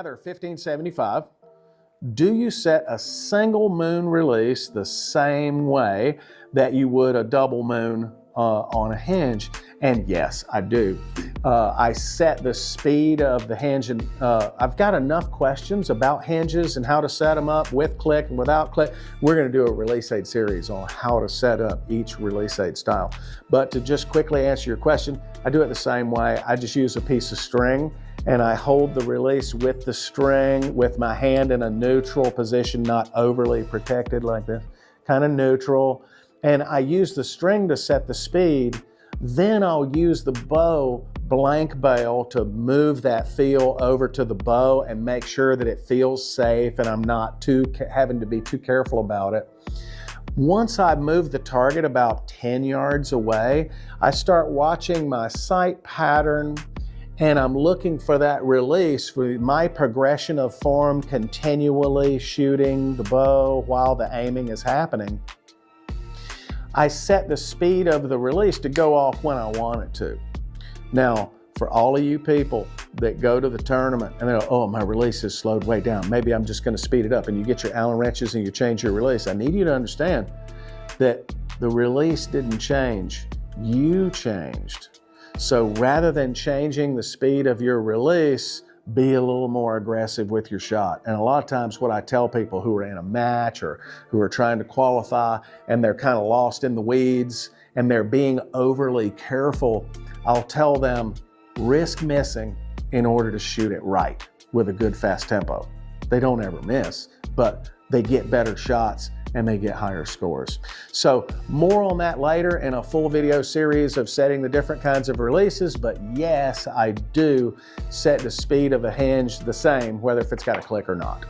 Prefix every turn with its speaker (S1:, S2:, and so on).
S1: Rather 1575, do you set a single moon release the same way that you would a double moon on a hinge? And yes, I do. I set the speed of the hinge, and I've got enough questions about hinges and how to set them up with click and without click. We're going to do a release aid series on how to set up each release aid style. But to just quickly answer your question, I do it the same way. I just use a piece of string and I hold the release with the string with my hand in a neutral position, not overly protected like this, kind of neutral. And I use the string to set the speed. Then I'll use the bow blank bail to move that feel over to the bow and make sure that it feels safe and I'm not having to be too careful about it. Once I move the target about 10 yards away, I start watching my sight pattern and I'm looking for that release for my progression of form, continually shooting the bow while the aiming is happening. I set the speed of the release to go off when I want it to. Now, for all of you people that go to the tournament and they're like, oh, my release has slowed way down. Maybe I'm just going to speed it up, and you get your Allen wrenches and you change your release. I need you to understand that the release didn't change. You changed. So rather than changing the speed of your release, be a little more aggressive with your shot. And a lot of times what I tell people who are in a match or who are trying to qualify and they're kind of lost in the weeds and they're being overly careful, I'll tell them, risk missing in order to shoot it right with a good fast tempo. They don't ever miss, but they get better shots and they get higher scores. So more on that later in a full video series of setting the different kinds of releases, but yes, I do set the speed of a hinge the same, whether if it's got a click or not.